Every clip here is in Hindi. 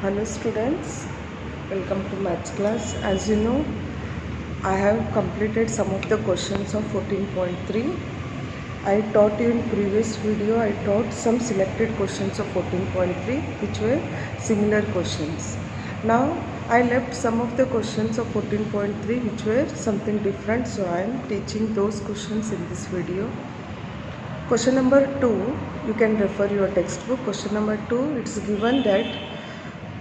Hello students, welcome to maths class. As you know, I have completed some of the questions of 14.3. I taught you in previous video, I taught some selected questions of 14.3 which were similar questions. Now I left some of the questions of 14.3 which were something different, so I am teaching those questions in this video. Question number 2, you can refer your textbook. Question number 2, it's given that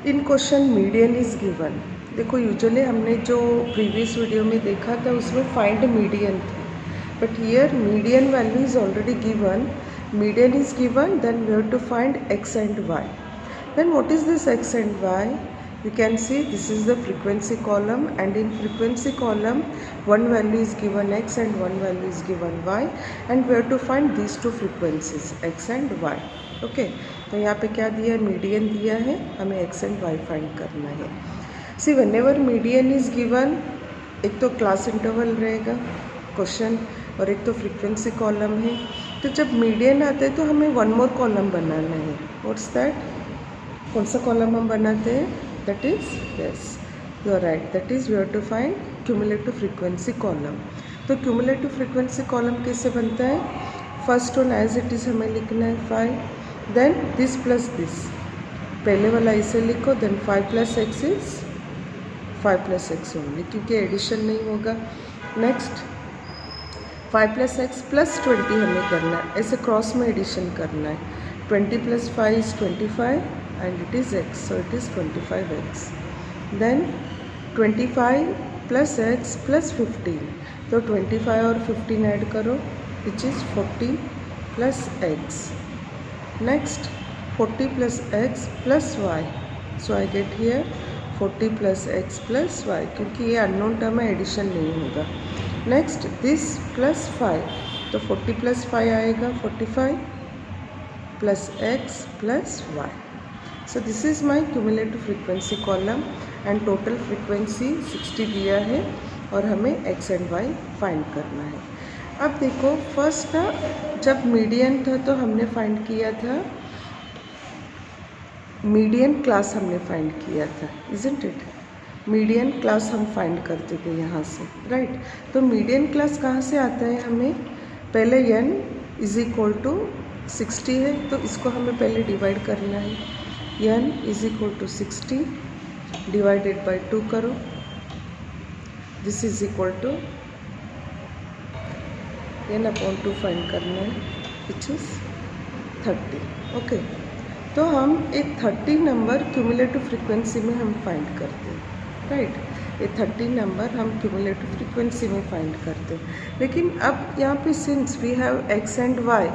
in question median is given. देखो यूजुअली हमने जो प्रीवियस वीडियो में देखा था उसमें फाइंड मीडियन थी, but here median value is already given. Median is given, then we have to find X and Y. Then what is this X and Y? You can see this is the frequency column, and in frequency column one value is given x and one value is given y, and we have to find these two frequencies x and y. Okay तो यहाँ पे क्या दिया है? मीडियन दिया है, हमें x एंड y फाइंड करना है. सी व्हेनेवर मीडियन इज गिवन, एक तो क्लास इंटरवल रहेगा क्वेश्चन और एक तो फ्रीक्वेंसी कॉलम है. तो जब मीडियन आता है तो हमें वन मोर कॉलम बनाना है. What's that? कौन सा कॉलम हम बनाते हैं? That is, yes, you are right, that is we have to find cumulative frequency column. तो cumulative frequency column कैसे बनता है? First one as it is हमें लिखना है 5, देन दिस प्लस दिस, पहले वाला इसे लिखो, then 5 plus X is 5 plus X only, क्योंकि एडिशन नहीं होगा. नेक्स्ट 5 प्लस एक्स प्लस 20 हमें करना है, ऐसे क्रॉस में एडिशन करना है. 20 plus 5 is 25 and it is x, so it is 25x. Then 25 plus x plus 15, तो 25 और 15 ऐड करो which is 40 plus x. Next 40 plus x plus y, so I get here 40 plus x plus y, क्योंकि ये अननोन टर्म है, एडिशन नहीं होगा. नेक्स्ट दिस प्लस 5, तो 40 प्लस 5 आएगा 45 plus x plus y. So this is my cumulative frequency column and total frequency 60 दिया है और हमें x and y फाइंड करना है. अब देखो फर्स्ट ना, जब मीडियन था तो हमने फाइंड किया था मीडियन क्लास, हमने फाइंड किया था, इजंट इट? मीडियन क्लास हम फाइंड करते थे यहाँ से, राइट? तो मीडियन क्लास कहाँ से आता है? हमें पहले n इज इक्वल टू 60 है, तो इसको हमें पहले डिवाइड करना है. n is equal to 60 divided by 2 करो, this is equal to n upon 2 find करना है विच इज 30. ओके तो हम एक 30 नंबर क्यूमुलेटिव फ्रीक्वेंसी में हम फाइंड करते हैं, राइट? ये 30 नंबर हम क्यूमुलेटिव फ्रीक्वेंसी में फाइंड करते हैं. लेकिन अब यहाँ पे since we have x and y,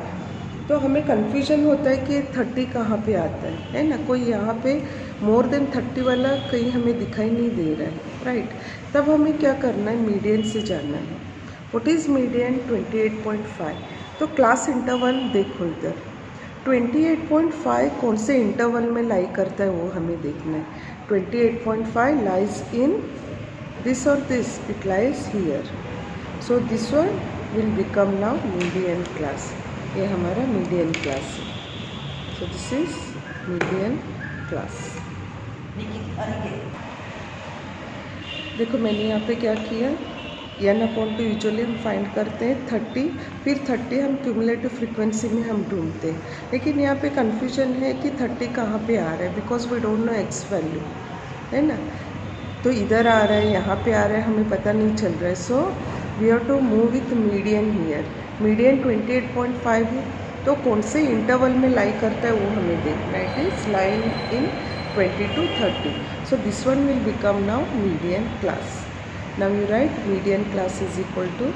तो हमें कन्फ्यूजन होता है कि 30 कहाँ पे आता है ना? कोई यहाँ पे मोर देन 30 वाला कहीं हमें दिखाई नहीं दे रहा है, राइट? तब हमें क्या करना है? मीडियन से जाना है. What is median? 28.5. तो क्लास इंटरवल देखो इधर, 28.5 कौन से इंटरवल में लाई करता है वो हमें देखना है. 28.5 लाइज इन दिस और this, it lies here. So this one will become now median class. ये हमारा मीडियन क्लास है. So this is median class. देखो मैंने यहाँ पे क्या किया, n अपॉन 2 यूजुअली हम फाइंड करते हैं 30, फिर 30 हम क्यूमुलेटिव फ्रीक्वेंसी में हम ढूंढते हैं. लेकिन यहाँ पे कन्फ्यूजन है कि 30 कहाँ पे आ रहा है, because we don't know x value, है ना? तो इधर आ रहा है, यहाँ पे आ रहा है, हमें पता नहीं चल रहा है. So we have to move with median here. Median 28.5 है, तो कौन से इंटरवल में लाई करता है वो हमें देखना है. It is line in 20 to 30. So this one will become now median class. Now you write median class is equal to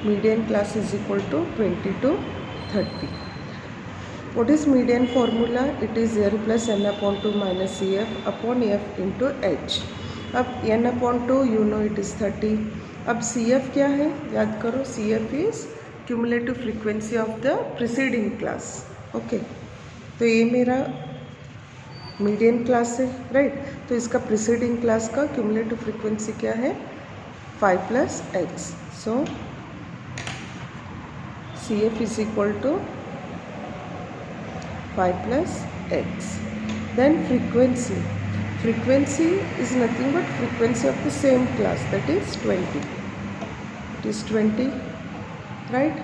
median class is equal to 20 to 30. What is median formula? It is L plus n upon 2 minus CF upon F into H. अब n upon 2 you know it is 30. अब CF क्या है? याद करो, CF is cumulative frequency of the preceding class. Okay तो ये मेरा मीडियन क्लास है, राइट? तो इसका प्रीसीडिंग क्लास का क्यूमुलेटिव फ्रीक्वेंसी क्या है? 5 plus X. So CF is equal to 5 plus x. Then frequency is nothing but frequency of the same class, that is 20. It is 20, right?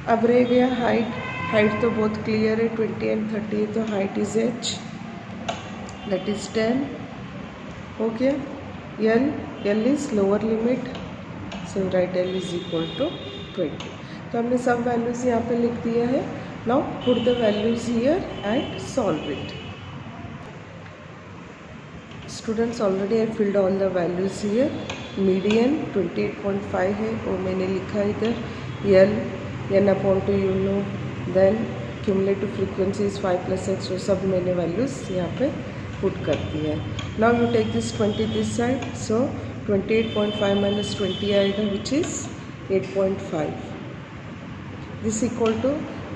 अब रह गया हाइट तो बहुत क्लियर है, 20 and 30 तो height is h, that is 10. हो गया. L is lower limit, so write L is equal to 20. तो हमने सब वैल्यूज़ यहाँ पे लिख दिया है. Now put the values here and solve it. Students, already I filled all the values here. Median 28.5 है, वो मैंने लिखा इधर. N upon 2 you know. Then cumulative frequency is 5 plus x, वो सब मैंने values यहाँ पे पुट कर दिया है. Now you take this 20 this side, so 28.5 minus 20 आएगा, which is 8.5. This equal to,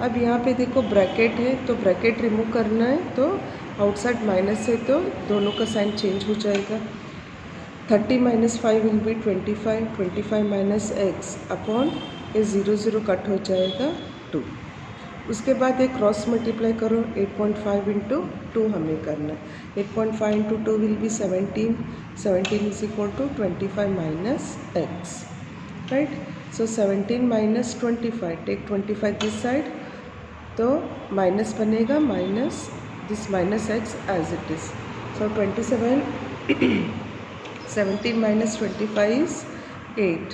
अब यहाँ पे देखो ब्रैकेट है तो ब्रैकेट रिमूव करना है, तो आउटसाइड माइनस है तो दोनों का साइन चेंज हो जाएगा. 30 minus 5 will be 25. 25 minus x upon ये 0 0 कट हो जाएगा 2. उसके बाद एक क्रॉस मल्टीप्लाई करो. 8.5 इंटू 2 हमें करना है. 8.5 into 2 will be 17. 17 is equal to 25 minus X, right. So 17 minus 25, take 25 this side, तो माइनस बनेगा, minus this minus X as it is. So 27 17 minus 25 is 8,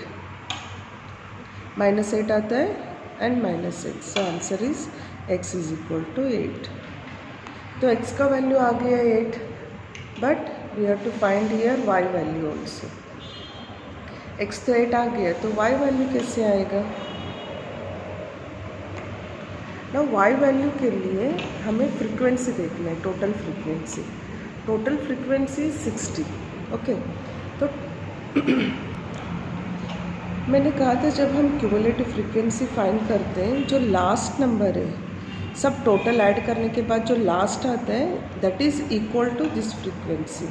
minus 8 आता है and minus x, so answer is x is equal to 8. तो x का वैल्यू आ गया 8, but we have to find here y value also. x तो 8 आ गया, तो y वैल्यू कैसे आएगा? ना y वैल्यू के लिए हमें फ्रीक्वेंसी देखना है, total frequency. Total frequency 60, okay. तो मैंने कहा था जब हम क्यूमुलेटिव फ्रीक्वेंसी फाइंड करते हैं, जो लास्ट नंबर है सब टोटल ऐड करने के बाद जो लास्ट आता है that is equal to this frequency.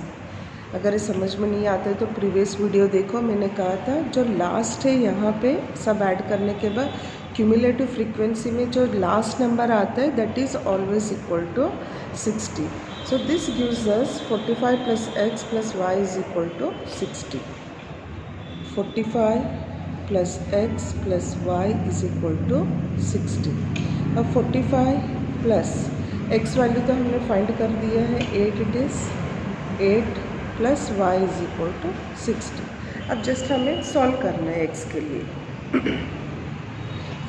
अगर ये समझ में नहीं आता है तो प्रीवियस वीडियो देखो, मैंने कहा था जो लास्ट है यहाँ पे सब ऐड करने के बाद क्यूमुलेटिव फ्रीक्वेंसी में जो लास्ट नंबर आता है that is always equal to 60. So this gives us 45 plus X plus Y is equal to 60. 45 plus X plus Y is equal to 60. अब 45 प्लस एक्स वैल्यू तो हमने फाइंड कर दिया है 8, it is 8 plus Y is equal to 60. अब जस्ट हमें सॉल्व करना है एक्स के लिए.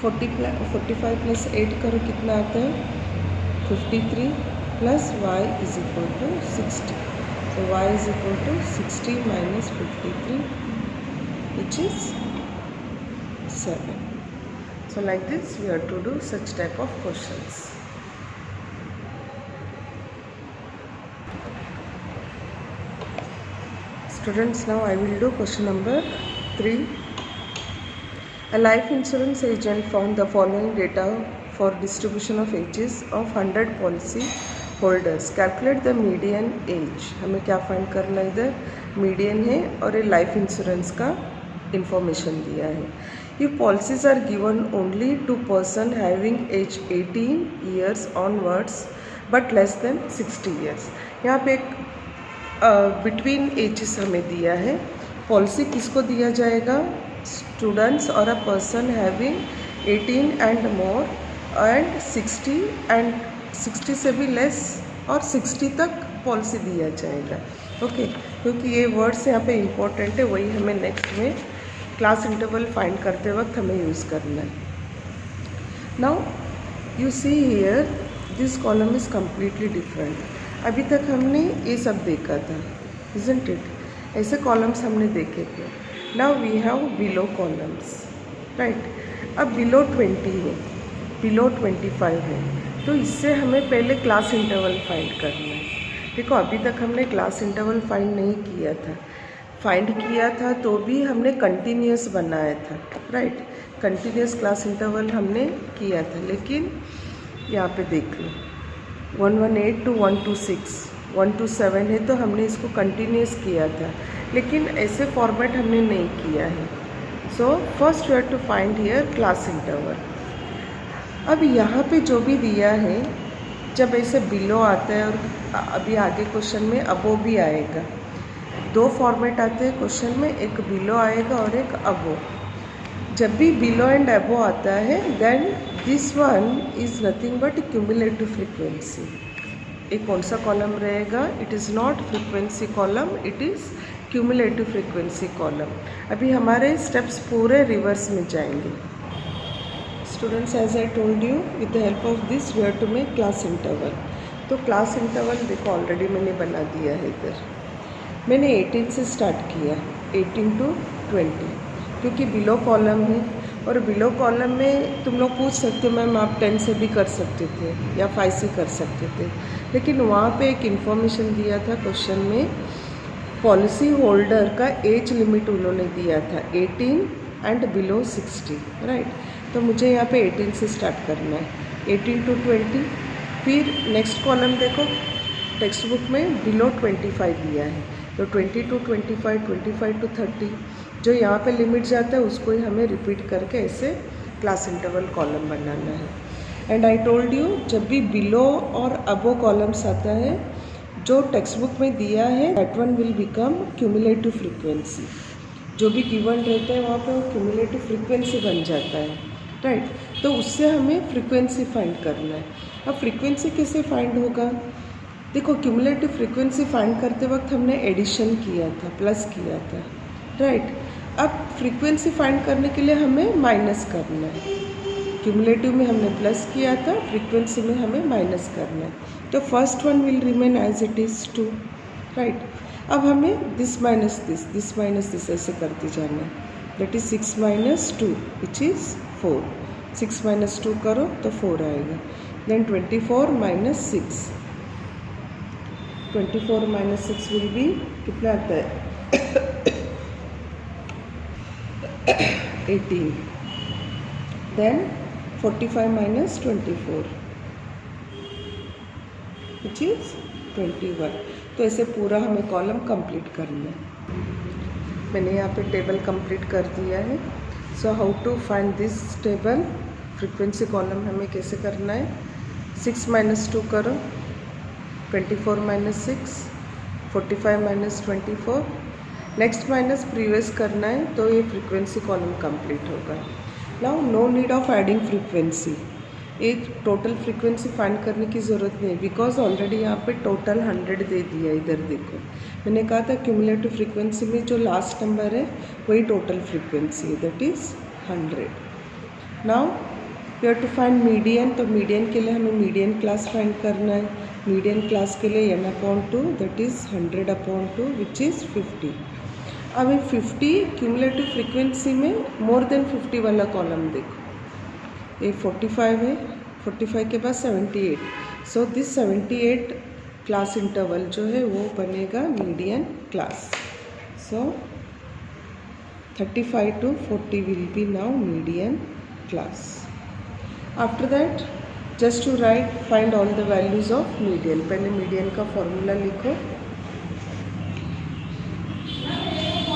45 प्लस 8 करो, कितना आता है 53 plus Y is equal to 60. तो Y is equal to 60 minus 53 which is 7. So like this we have to do such type of questions. Students, now I will do question number 3. A life insurance agent found the following data for distribution of ages of 100 policy holders. Calculate the median age. हमें क्या फाइंड करना है? इधर मीडियन है और ये लाइफ इंश्योरेंस का इंफॉर्मेशन दिया है. If policies are given only to person having age 18 years onwards but less than 60 years. यहाँ पे एक बिटवीन एजेस हमें दिया है. पॉलिसी किसको दिया जाएगा? स्टूडेंट्स और a person having 18 and more and 60 and 60 से भी लेस और 60 तक पॉलिसी दिया जाएगा. ओके, क्योंकि ये वर्ड्स यहाँ पे इम्पोर्टेंट है, वही हमें नेक्स्ट में क्लास इंटरवल फाइंड करते वक्त हमें यूज़ करना है. Now you see here this column is completely different. अभी तक हमने ये सब देखा था, इजंट इट? ऐसे कॉलम्स हमने देखे थे. Now we have below columns, right. अब बिलो 20 है, बिलो 25 है, तो इससे हमें पहले क्लास इंटरवल फाइंड करना है. देखो अभी तक हमने क्लास इंटरवल फाइंड नहीं किया था. फाइंड किया था तो भी हमने कंटिन्यूस बनाया था, राइट. कंटिन्यूस क्लास इंटरवल हमने किया था, लेकिन यहाँ पे देख लो 118 to 126, 127 है तो हमने इसको कंटिन्यूस किया था, लेकिन ऐसे फॉर्मेट हमने नहीं किया है. So first you have to find here class interval. अब यहाँ पे जो भी दिया है जब ऐसे बिलो आता है, और अभी आगे क्वेश्चन में अबो भी आएगा। दो फॉर्मेट आते हैं क्वेश्चन में, एक बिलो आएगा और एक अबो। जब भी बिलो एंड अबो आता है, then this one is nothing but cumulative frequency. ये कौन सा कॉलम रहेगा? It is not frequency column, it is cumulative frequency column. अभी हमारे स्टेप्स पूरे रिवर्स में जाएंगे। Students, as I told you, with the help of this we have to make class interval. तो क्लास इंटरवल देखो ऑलरेडी मैंने बना दिया है इधर। मैंने 18 से स्टार्ट किया, 18 to 20, क्योंकि बिलो कॉलम है, और बिलो कॉलम में तुम लोग पूछ सकते हो मैम आप 10 से भी कर सकते थे या 5 से कर सकते थे, लेकिन वहाँ पे एक इन्फॉर्मेशन दिया था क्वेश्चन में, पॉलिसी होल्डर का एज लिमिट उन्होंने दिया था 18 एंड बिलो 60, राइट। तो मुझे यहाँ पे 18 से स्टार्ट करना है, 18 to 20। फिर नेक्स्ट कॉलम देखो, टेक्स्ट बुक में बिलो 25 दिया है, तो 20 to 25, 25 to 30, जो यहाँ पे लिमिट जाता है उसको ही हमें रिपीट करके ऐसे क्लास इंटरवल कॉलम बनाना है। एंड आई टोल्ड यू, जब भी बिलो और अबो कॉलम्स आता है, जो टेक्स्ट बुक में दिया है that one will become cumulative frequency. जो भी गिवन रहता है वहाँ पे वो क्यूमुलेटिव फ्रीक्वेंसी बन जाता है, राइट। तो उससे हमें फ्रीक्वेंसी फाइंड करना है। अब फ्रीक्वेंसी कैसे फाइंड होगा? देखो, क्यूमुलेटिव फ्रीक्वेंसी फाइंड करते वक्त हमने एडिशन किया था, प्लस किया था, राइट। अब फ्रीक्वेंसी फाइंड करने के लिए हमें माइनस करना है। क्यूमुलेटिव में हमने प्लस किया था, फ्रीक्वेंसी में हमें माइनस करना है। तो first one will remain as it is 2, right. अब हमें दिस माइनस दिस ऐसे करते जाना है, दैट इज़ 6 - 2 विच इज़ 4। 6 - 2 करो तो 4 आएगा। देन 24 - 6, 24 - 6 विल बी, कितना आता है 18। Then 45 - 24 which is 21। तो ऐसे पूरा हमें कॉलम कंप्लीट करना है। मैंने यहाँ पे टेबल कंप्लीट कर दिया है। So how to find this table? Frequency column हमें कैसे करना है? 6 - 2 करो, 24 - 6, 45 - 24, नेक्स्ट माइनस प्रीवियस करना है, तो ये फ्रीक्वेंसी कॉलम कंप्लीट होगा। Now no need of adding frequency, एक टोटल फ्रीक्वेंसी फाइंड करने की ज़रूरत नहीं, बिकॉज ऑलरेडी यहाँ पे टोटल 100 दे दिया। इधर देखो, मैंने कहा था क्यूमुलेटिव फ्रीक्वेंसी में जो लास्ट नंबर है वही टोटल फ्रीक्वेंसी है, that is 100। Now we have to find median. तो मीडियन के लिए हमें मीडियन क्लास फाइंड करना है। मीडियन क्लास के लिए n/2 that is 100/2 which is 50। अब 50 क्यूमुलेटिव फ्रीक्वेंसी में मोर देन 50 वाला कॉलम देखो, ये 45 है, 45 के बाद 78, सो दिस 78 क्लास इंटरवल जो है वो बनेगा median class. So 35 to 40 will be now median class. After that just to write find all the values of median. पहले मीडियन का फॉर्मूला लिखो,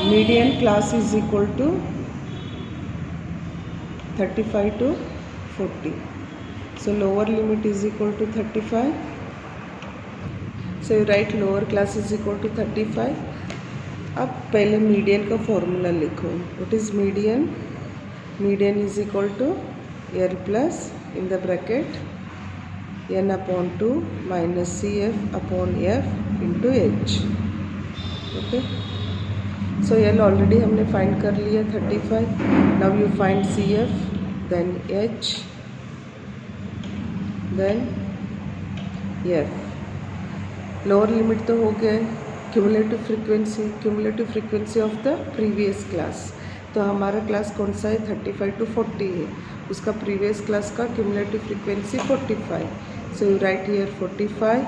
median class is equal to 35 to 40, so lower limit is equal to 35, so you write lower class is equal to 35। अब पहले मीडियन का फॉर्मूला लिखो, what is median? Median is equal to L plus in the bracket n/2 minus CF/F into H। Okay, so L already हमने फाइंड कर लिया 35। Now you find CF, then H, then F। Lower limit तो हो गया। Cumulative frequency of the previous class, तो हमारा क्लास कौन सा है? 35 to 40 है, उसका प्रीवियस क्लास का cumulative frequency 45, so you right here 45।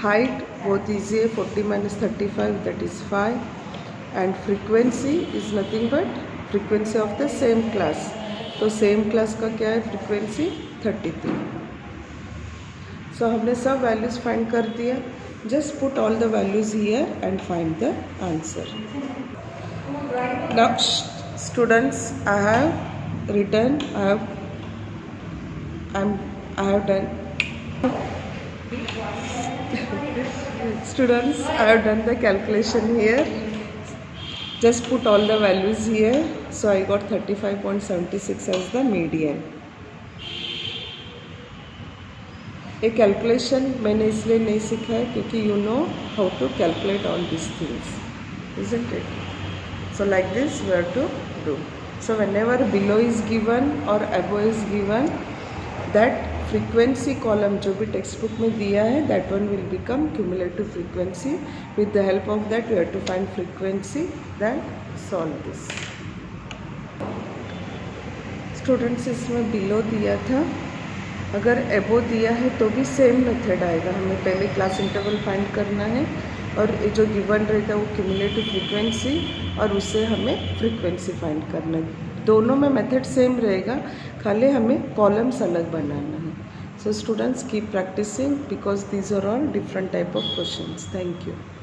Height बहुत ईजी है, 40 - 35 that is 5, and frequency is nothing but frequency of the same class, तो सेम क्लास का क्या है फ्रीक्वेंसी? 33। सो हमने सब वैल्यूज़ फाइंड कर दिया। Just put all the values here and find the answer. Now students, I have written, I have done. Students, I have done the calculation here. Just put all the values here. So I got 35.76 as the median. ये कैलकुलेशन मैंने इसलिए नहीं सीखा है क्योंकि you know how to calculate all this things, isn't it? So like this we have to do. So whenever below is given or above is given, that frequency column जो भी टेक्स्ट बुक में दिया है, that one will become cumulative frequency. With the help of that we have to find frequency, then solve this. Students, इसमें बिलो दिया था, अगर एबो दिया है तो भी सेम मेथड आएगा. हमें पहले क्लास इंटरवल फाइंड करना है और जो गिवन रहता है वो क्यूमुलेटिव फ्रीक्वेंसी और उससे हमें फ्रीक्वेंसी फाइंड करना है. दोनों में मेथड सेम रहेगा, खाली हमें कॉलम्स अलग बनाना है. So students keep practising because these are all different type of questions. Thank you.